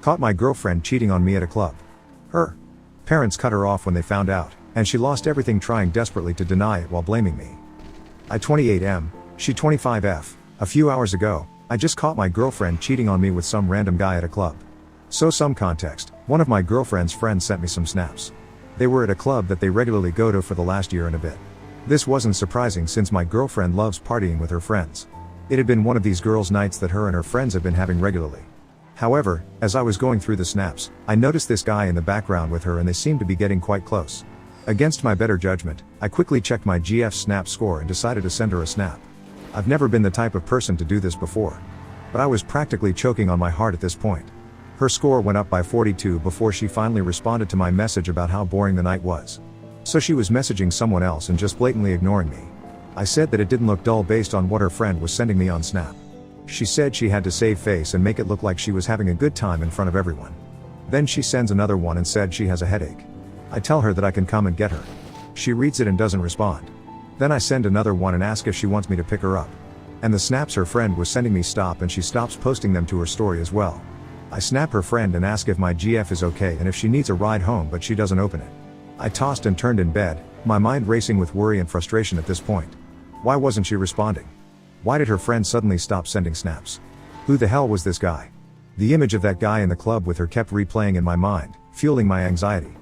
Caught my girlfriend cheating on me at a club. Her parents cut her off when they found out, and she lost everything trying desperately to deny it while blaming me. I 28M, she 25F. A few hours ago, I just caught my girlfriend cheating on me with some random guy at a club. So some context, one of my girlfriend's friends sent me some snaps. They were at a club that they regularly go to for the last year and a bit. This wasn't surprising since my girlfriend loves partying with her friends. It had been one of these girls' nights that her and her friends have been having regularly. However, as I was going through the snaps, I noticed this guy in the background with her and they seemed to be getting quite close. Against my better judgment, I quickly checked my GF snap score and decided to send her a snap. I've never been the type of person to do this before. But I was practically choking on my heart at this point. Her score went up by 42 before she finally responded to my message about how boring the night was. So she was messaging someone else and just blatantly ignoring me. I said that it didn't look dull based on what her friend was sending me on Snap. She said she had to save face and make it look like she was having a good time in front of everyone. Then she sends another one and said she has a headache. I tell her that I can come and get her. She reads it and doesn't respond. Then I send another one and ask if she wants me to pick her up. And the snaps her friend was sending me stop and she stops posting them to her story as well. I snap her friend and ask if my GF is okay and if she needs a ride home, but she doesn't open it. I tossed and turned in bed, my mind racing with worry and frustration at this point. Why wasn't she responding? Why did her friend suddenly stop sending snaps? Who the hell was this guy? The image of that guy in the club with her kept replaying in my mind, fueling my anxiety.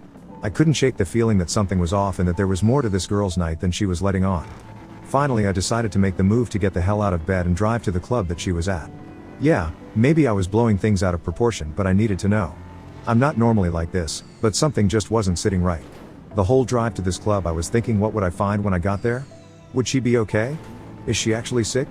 I couldn't shake the feeling that something was off and that there was more to this girl's night than she was letting on. Finally, I decided to make the move to get the hell out of bed and drive to the club that she was at. Yeah, maybe I was blowing things out of proportion, but I needed to know. I'm not normally like this, but something just wasn't sitting right. The whole drive to this club I was thinking, what would I find when I got there? Would she be okay? Is she actually sick?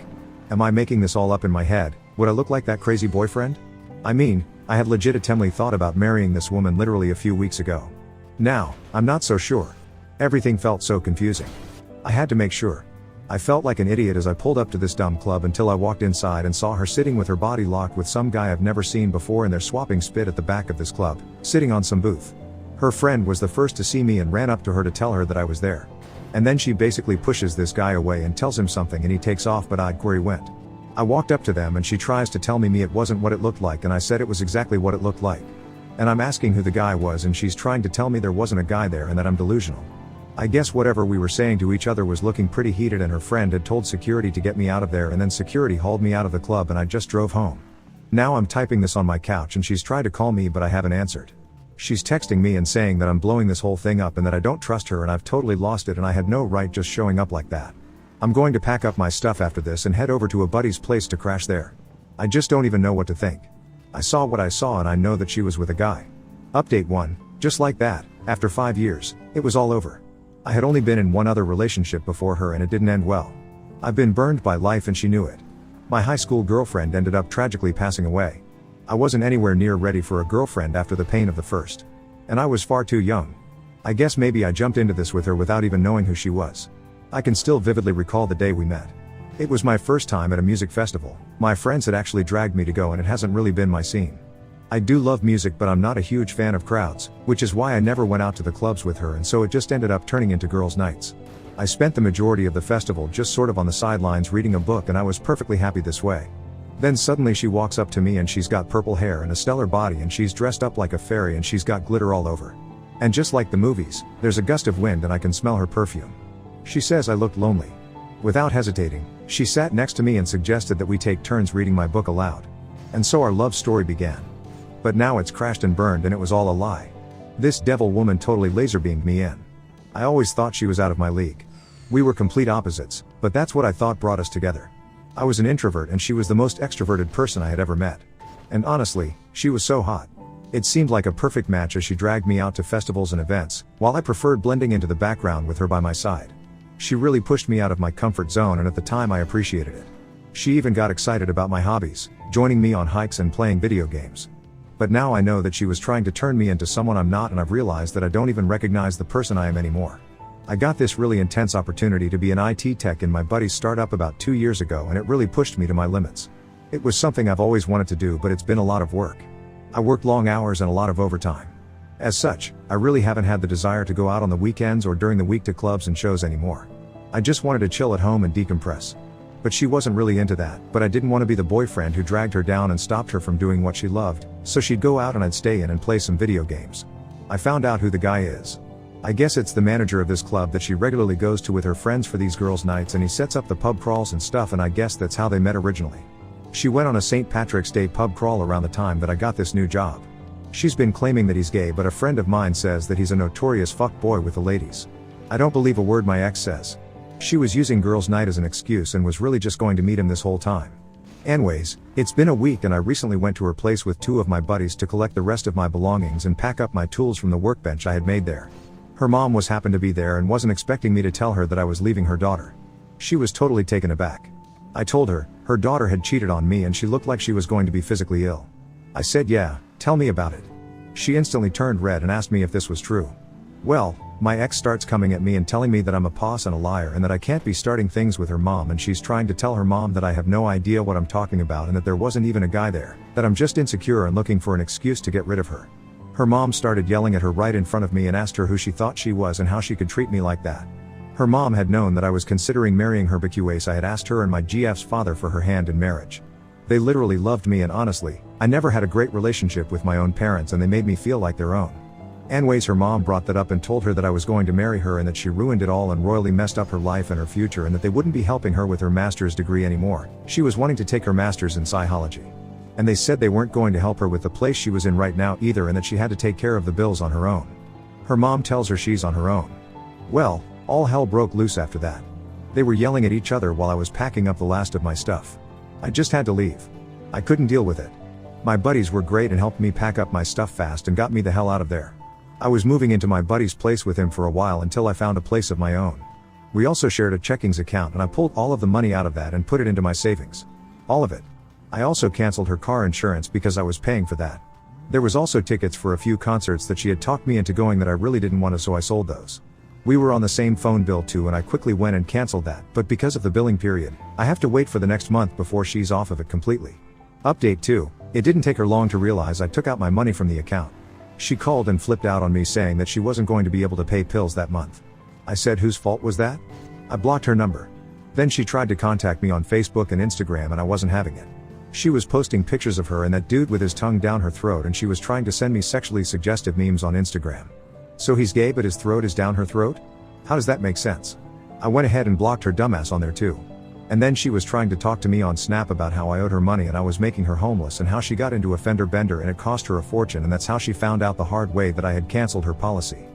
Am I making this all up in my head? Would I look like that crazy boyfriend? I mean, I had legitimately thought about marrying this woman literally a few weeks ago. Now, I'm not so sure. Everything felt so confusing. I had to make sure. I felt like an idiot as I pulled up to this dumb club until I walked inside and saw her sitting with her body locked with some guy I've never seen before, and they're swapping spit at the back of this club, sitting on some booth. Her friend was the first to see me and ran up to her to tell her that I was there. And then she basically pushes this guy away and tells him something and he takes off, but I'd where he went. I walked up to them and she tries to tell me it wasn't what it looked like, and I said it was exactly what it looked like. And I'm asking who the guy was and she's trying to tell me there wasn't a guy there and that I'm delusional. I guess whatever we were saying to each other was looking pretty heated, and her friend had told security to get me out of there, and then security hauled me out of the club and I just drove home. Now I'm typing this on my couch and she's tried to call me but I haven't answered. She's texting me and saying that I'm blowing this whole thing up and that I don't trust her and I've totally lost it and I had no right just showing up like that. I'm going to pack up my stuff after this and head over to a buddy's place to crash there. I just don't even know what to think. I saw what I saw and I know that she was with a guy. Update 1, just like that, after 5 years, it was all over. I had only been in one other relationship before her and it didn't end well. I've been burned by life and she knew it. My high school girlfriend ended up tragically passing away. I wasn't anywhere near ready for a girlfriend after the pain of the first. And I was far too young. I guess maybe I jumped into this with her without even knowing who she was. I can still vividly recall the day we met. It was my first time at a music festival. My friends had actually dragged me to go and it hasn't really been my scene. I do love music, but I'm not a huge fan of crowds, which is why I never went out to the clubs with her, and so it just ended up turning into girls' nights. I spent the majority of the festival just sort of on the sidelines reading a book, and I was perfectly happy this way. Then suddenly she walks up to me and she's got purple hair and a stellar body and she's dressed up like a fairy and she's got glitter all over. And just like the movies, there's a gust of wind and I can smell her perfume. She says I looked lonely. Without hesitating, she sat next to me and suggested that we take turns reading my book aloud. And so our love story began. But now it's crashed and burned and it was all a lie. This devil woman totally laser beamed me in. I always thought she was out of my league. We were complete opposites, but that's what I thought brought us together. I was an introvert and she was the most extroverted person I had ever met. And honestly, she was so hot. It seemed like a perfect match as she dragged me out to festivals and events, while I preferred blending into the background with her by my side. She really pushed me out of my comfort zone, and at the time I appreciated it. She even got excited about my hobbies, joining me on hikes and playing video games. But now I know that she was trying to turn me into someone I'm not, and I've realized that I don't even recognize the person I am anymore. I got this really intense opportunity to be an IT tech in my buddy's startup about 2 years ago, and it really pushed me to my limits. It was something I've always wanted to do, but it's been a lot of work. I worked long hours and a lot of overtime. As such, I really haven't had the desire to go out on the weekends or during the week to clubs and shows anymore. I just wanted to chill at home and decompress. But she wasn't really into that, but I didn't want to be the boyfriend who dragged her down and stopped her from doing what she loved, so she'd go out and I'd stay in and play some video games. I found out who the guy is. I guess it's the manager of this club that she regularly goes to with her friends for these girls' nights, and he sets up the pub crawls and stuff, and I guess that's how they met originally. She went on a St. Patrick's Day pub crawl around the time that I got this new job. She's been claiming that he's gay, but a friend of mine says that he's a notorious fuckboy with the ladies. I don't believe a word my ex says. She was using girls' night as an excuse and was really just going to meet him this whole time. Anyways, it's been a week and I recently went to her place with 2 of my buddies to collect the rest of my belongings and pack up my tools from the workbench I had made there. Her mom happened to be there and wasn't expecting me to tell her that I was leaving her daughter. She was totally taken aback. I told her daughter had cheated on me and she looked like she was going to be physically ill. I said, yeah, tell me about it. She instantly turned red and asked me if this was true. Well, my ex starts coming at me and telling me that I'm a puss and a liar and that I can't be starting things with her mom, and she's trying to tell her mom that I have no idea what I'm talking about and that there wasn't even a guy there, that I'm just insecure and looking for an excuse to get rid of her. Her mom started yelling at her right in front of me and asked her who she thought she was and how she could treat me like that. Her mom had known that I was considering marrying her because I had asked her and my GF's father for her hand in marriage. They literally loved me, and honestly, I never had a great relationship with my own parents and they made me feel like their own. Anyways, her mom brought that up and told her that I was going to marry her and that she ruined it all and royally messed up her life and her future, and that they wouldn't be helping her with her master's degree anymore. She was wanting to take her master's in psychology. And they said they weren't going to help her with the place she was in right now either, and that she had to take care of the bills on her own. Her mom tells her she's on her own. Well, all hell broke loose after that. They were yelling at each other while I was packing up the last of my stuff. I just had to leave. I couldn't deal with it. My buddies were great and helped me pack up my stuff fast and got me the hell out of there. I was moving into my buddy's place with him for a while until I found a place of my own. We also shared a checkings account and I pulled all of the money out of that and put it into my savings. All of it. I also canceled her car insurance because I was paying for that. There was also tickets for a few concerts that she had talked me into going that I really didn't want to, so I sold those. We were on the same phone bill too, and I quickly went and canceled that, but because of the billing period, I have to wait for the next month before she's off of it completely. Update 2. It didn't take her long to realize I took out my money from the account. She called and flipped out on me saying that she wasn't going to be able to pay pills that month. I said, whose fault was that? I blocked her number. Then she tried to contact me on Facebook and Instagram and I wasn't having it. She was posting pictures of her and that dude with his tongue down her throat, and she was trying to send me sexually suggestive memes on Instagram. So he's gay but his throat is down her throat? How does that make sense? I went ahead and blocked her dumbass on there too. And then she was trying to talk to me on Snap about how I owed her money and I was making her homeless and how she got into a fender bender and it cost her a fortune, and that's how she found out the hard way that I had canceled her policy.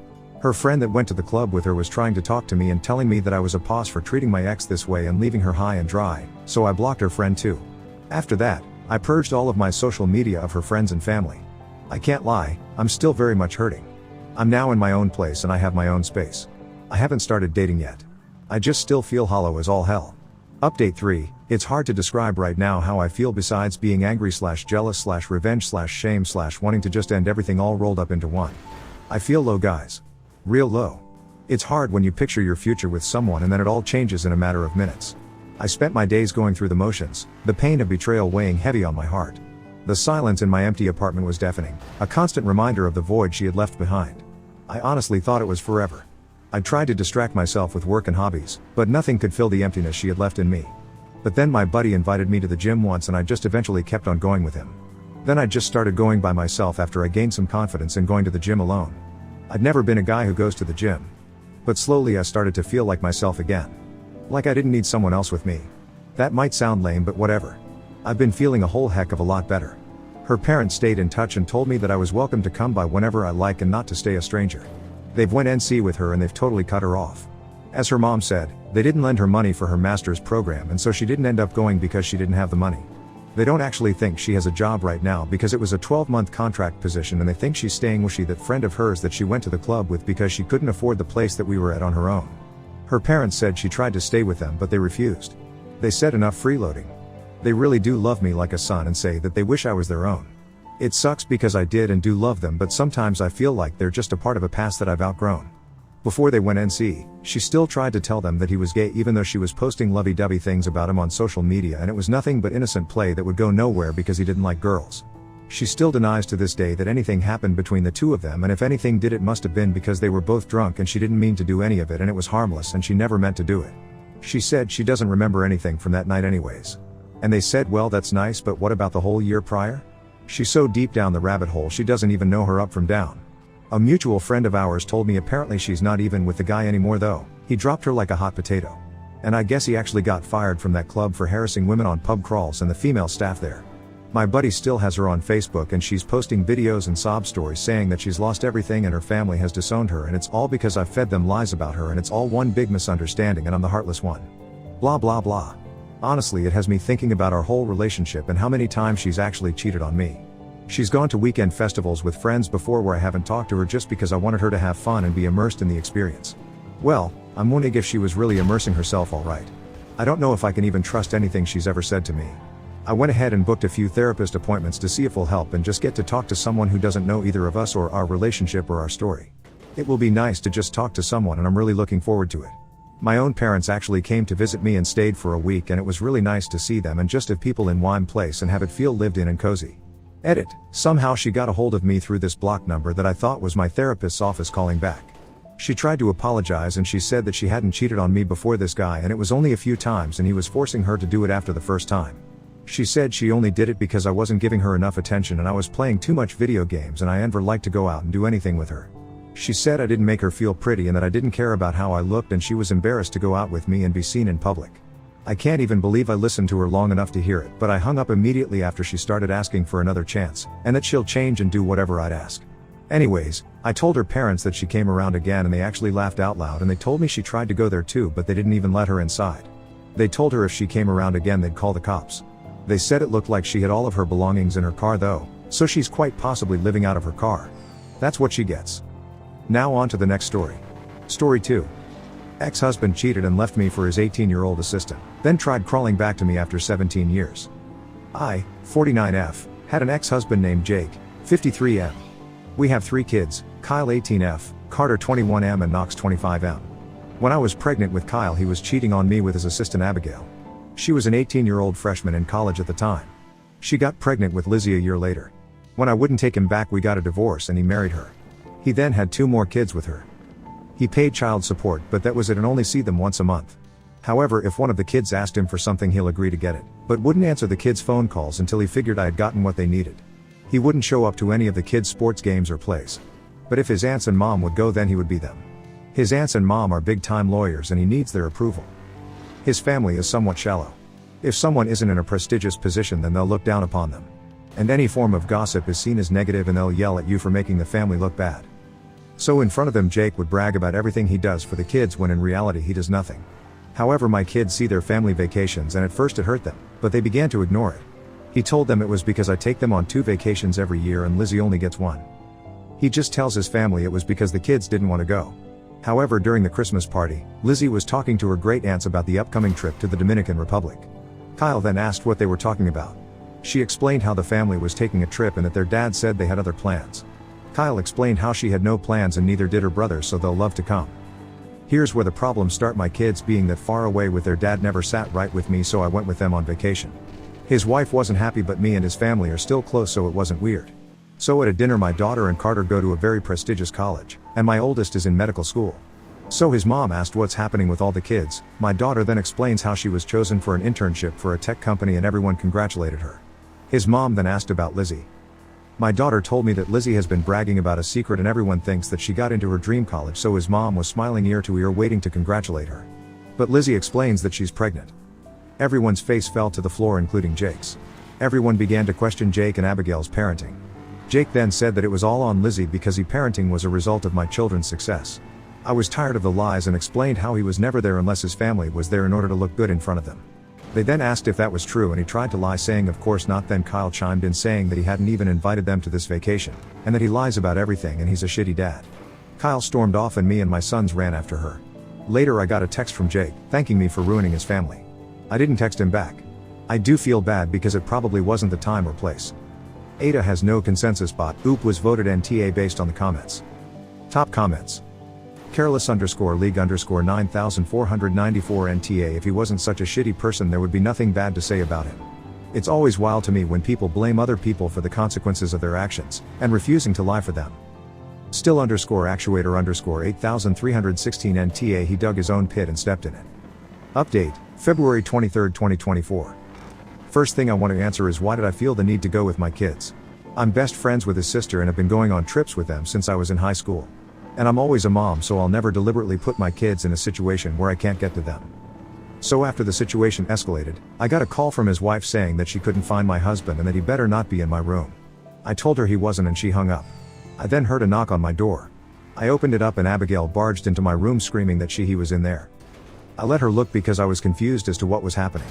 Her friend that went to the club with her was trying to talk to me and telling me that I was a puss for treating my ex this way and leaving her high and dry, so I blocked her friend too. After that, I purged all of my social media of her friends and family. I can't lie, I'm still very much hurting. I'm now in my own place and I have my own space. I haven't started dating yet. I just still feel hollow as all hell. Update 3. It's hard to describe right now how I feel besides being angry / jealous / revenge / shame / wanting to just end everything all rolled up into one. I feel low, guys. Real low. It's hard when you picture your future with someone and then it all changes in a matter of minutes. I spent my days going through the motions, the pain of betrayal weighing heavy on my heart. The silence in my empty apartment was deafening, a constant reminder of the void she had left behind. I honestly thought it was forever. I tried to distract myself with work and hobbies, but nothing could fill the emptiness she had left in me. But then my buddy invited me to the gym once and I just eventually kept on going with him. Then I just started going by myself after I gained some confidence in going to the gym alone. I'd never been a guy who goes to the gym. But slowly I started to feel like myself again. Like I didn't need someone else with me. That might sound lame, but whatever. I've been feeling a whole heck of a lot better. Her parents stayed in touch and told me that I was welcome to come by whenever I like and not to stay a stranger. They've went NC with her and they've totally cut her off. As her mom said, they didn't lend her money for her master's program and so she didn't end up going because she didn't have the money. They don't actually think she has a job right now because it was a 12-month contract position, and they think she's staying with that friend of hers that she went to the club with because she couldn't afford the place that we were at on her own. Her parents said she tried to stay with them but they refused. They said enough freeloading. They really do love me like a son and say that they wish I was their own. It sucks because I did and do love them, but sometimes I feel like they're just a part of a past that I've outgrown. Before they went NC, she still tried to tell them that he was gay even though she was posting lovey-dovey things about him on social media, and it was nothing but innocent play that would go nowhere because he didn't like girls. She still denies to this day that anything happened between the two of them, and if anything did, it must have been because they were both drunk and she didn't mean to do any of it and it was harmless and she never meant to do it. She said she doesn't remember anything from that night anyways. And they said, well, that's nice, but what about the whole year prior? She's so deep down the rabbit hole she doesn't even know her up from down. A mutual friend of ours told me apparently she's not even with the guy anymore though. He dropped her like a hot potato. And I guess he actually got fired from that club for harassing women on pub crawls and the female staff there. My buddy still has her on Facebook and she's posting videos and sob stories saying that she's lost everything and her family has disowned her and it's all because I've fed them lies about her and it's all one big misunderstanding and I'm the heartless one. Blah blah blah. Honestly, it has me thinking about our whole relationship and how many times she's actually cheated on me. She's gone to weekend festivals with friends before where I haven't talked to her just because I wanted her to have fun and be immersed in the experience. Well, I'm wondering if she was really immersing herself alright. I don't know if I can even trust anything she's ever said to me. I went ahead and booked a few therapist appointments to see if it'll help and just get to talk to someone who doesn't know either of us or our relationship or our story. It will be nice to just talk to someone and I'm really looking forward to it. My own parents actually came to visit me and stayed for a week and it was really nice to see them and just have people in one place and have it feel lived in and cozy. Edit. Somehow she got a hold of me through this block number that I thought was my therapist's office calling back. She tried to apologize and she said that she hadn't cheated on me before this guy and it was only a few times and he was forcing her to do it after the first time. She said she only did it because I wasn't giving her enough attention and I was playing too much video games and I never liked to go out and do anything with her. She said I didn't make her feel pretty and that I didn't care about how I looked and she was embarrassed to go out with me and be seen in public. I can't even believe I listened to her long enough to hear it, but I hung up immediately after she started asking for another chance, and that she'll change and do whatever I'd ask. Anyways, I told her parents that she came around again and they actually laughed out loud and they told me she tried to go there too but they didn't even let her inside. They told her if she came around again they'd call the cops. They said it looked like she had all of her belongings in her car though, so she's quite possibly living out of her car. That's what she gets. Now on to the next story. Story 2. Ex-husband cheated and left me for his 18-year-old assistant, then tried crawling back to me after 17 years. I, 49F, had an ex-husband named Jake, 53M. We have 3 kids, Kyle 18F, Carter 21M and Knox 25M. When I was pregnant with Kyle he was cheating on me with his assistant Abigail. She was an 18-year-old freshman in college at the time. She got pregnant with Lizzie a year later. When I wouldn't take him back we got a divorce and he married her. He then had 2 more kids with her. He paid child support but that was it and only see them once a month. However, if one of the kids asked him for something he'll agree to get it, but wouldn't answer the kids' phone calls until he figured I had gotten what they needed. He wouldn't show up to any of the kids' sports games or plays. But if his aunts and mom would go then he would be them. His aunts and mom are big-time lawyers and he needs their approval. His family is somewhat shallow. If someone isn't in a prestigious position then they'll look down upon them. And any form of gossip is seen as negative and they'll yell at you for making the family look bad. So in front of them Jake would brag about everything he does for the kids when in reality he does nothing. However, my kids see their family vacations and at first it hurt them, but they began to ignore it. He told them it was because I take them on 2 vacations every year and Lizzie only gets 1. He just tells his family it was because the kids didn't want to go. However, during the Christmas party, Lizzie was talking to her great aunts about the upcoming trip to the Dominican Republic. Kyle then asked what they were talking about. She explained how the family was taking a trip and that their dad said they had other plans. Kyle explained how she had no plans and neither did her brother so they'll love to come. Here's where the problems start, my kids being that far away with their dad never sat right with me so I went with them on vacation. His wife wasn't happy but me and his family are still close so it wasn't weird. So at a dinner my daughter and Carter go to a very prestigious college, and my oldest is in medical school. So his mom asked what's happening with all the kids, my daughter then explains how she was chosen for an internship for a tech company and everyone congratulated her. His mom then asked about Lizzie. My daughter told me that Lizzie has been bragging about a secret and everyone thinks that she got into her dream college so his mom was smiling ear to ear waiting to congratulate her. But Lizzie explains that she's pregnant. Everyone's face fell to the floor including Jake's. Everyone began to question Jake and Abigail's parenting. Jake then said that it was all on Lizzie because his parenting was a result of my children's success. I was tired of the lies and explained how he was never there unless his family was there in order to look good in front of them. They then asked if that was true and he tried to lie saying of course not. Then Kyle chimed in saying that he hadn't even invited them to this vacation, and that he lies about everything and he's a shitty dad. Kyle stormed off and me and my sons ran after her. Later I got a text from Jake, thanking me for ruining his family. I didn't text him back. I do feel bad because it probably wasn't the time or place. Ada has no consensus bot, OOP was voted NTA based on the comments. Top comments. Careless_league_9494 NTA. If he wasn't such a shitty person there would be nothing bad to say about him. It's always wild to me when people blame other people for the consequences of their actions, and refusing to lie for them. Still_actuator_8316 NTA. He dug his own pit and stepped in it. Update, February 23, 2024. First thing I want to answer is why did I feel the need to go with my kids? I'm best friends with his sister and have been going on trips with them since I was in high school. And I'm always a mom, so I'll never deliberately put my kids in a situation where I can't get to them. So after the situation escalated, I got a call from his wife saying that she couldn't find my husband and that he better not be in my room. I told her he wasn't and she hung up. I then heard a knock on my door. I opened it up and Abigail barged into my room screaming that he was in there. I let her look because I was confused as to what was happening.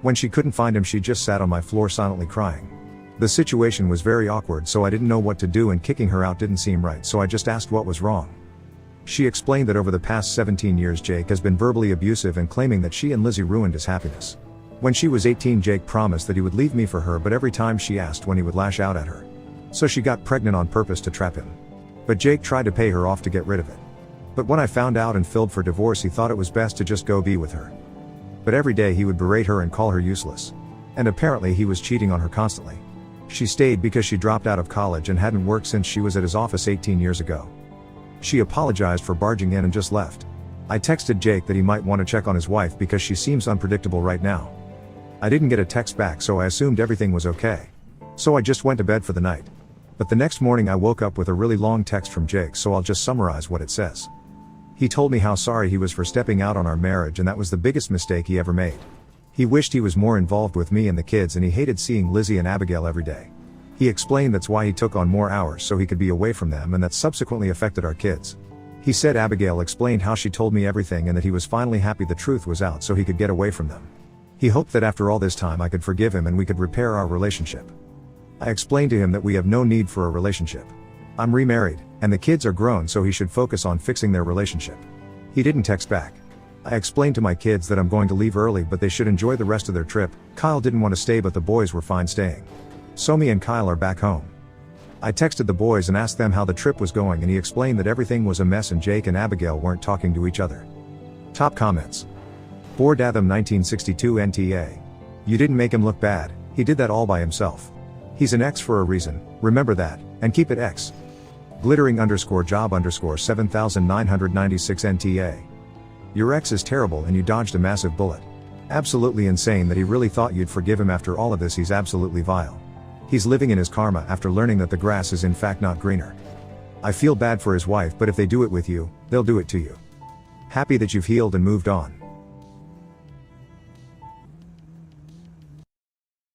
When she couldn't find him, she just sat on my floor silently crying. The situation was very awkward, so I didn't know what to do, and kicking her out didn't seem right, so I just asked what was wrong. She explained that over the past 17 years Jake has been verbally abusive and claiming that she and Lizzie ruined his happiness. When she was 18, Jake promised that he would leave me for her, but every time she asked when he would lash out at her. So she got pregnant on purpose to trap him. But Jake tried to pay her off to get rid of it. But when I found out and filed for divorce, he thought it was best to just go be with her. But every day he would berate her and call her useless. And apparently he was cheating on her constantly. She stayed because she dropped out of college and hadn't worked since she was at his office 18 years ago. She apologized for barging in and just left. I texted Jake that he might want to check on his wife because she seems unpredictable right now. I didn't get a text back, so I assumed everything was okay. So I just went to bed for the night. But the next morning I woke up with a really long text from Jake, so I'll just summarize what it says. He told me how sorry he was for stepping out on our marriage and that was the biggest mistake he ever made. He wished he was more involved with me and the kids, and he hated seeing Lizzie and Abigail every day. He explained that's why he took on more hours so he could be away from them, and that subsequently affected our kids. He said Abigail explained how she told me everything and that he was finally happy the truth was out so he could get away from them. He hoped that after all this time I could forgive him and we could repair our relationship. I explained to him that we have no need for a relationship. I'm remarried, and the kids are grown, so he should focus on fixing their relationship. He didn't text back. I explained to my kids that I'm going to leave early but they should enjoy the rest of their trip. Kyle didn't want to stay but the boys were fine staying. So me and Kyle are back home. I texted the boys and asked them how the trip was going, and he explained that everything was a mess and Jake and Abigail weren't talking to each other. Top comments. Bordatham 1962 NTA. You didn't make him look bad, he did that all by himself. He's an X for a reason, remember that, and keep it X. Glittering_job_7996 NTA. Your ex is terrible and you dodged a massive bullet. Absolutely insane that he really thought you'd forgive him after all of this. He's absolutely vile. He's living in his karma after learning that the grass is in fact not greener. I feel bad for his wife, but if they do it with you, they'll do it to you. Happy that you've healed and moved on.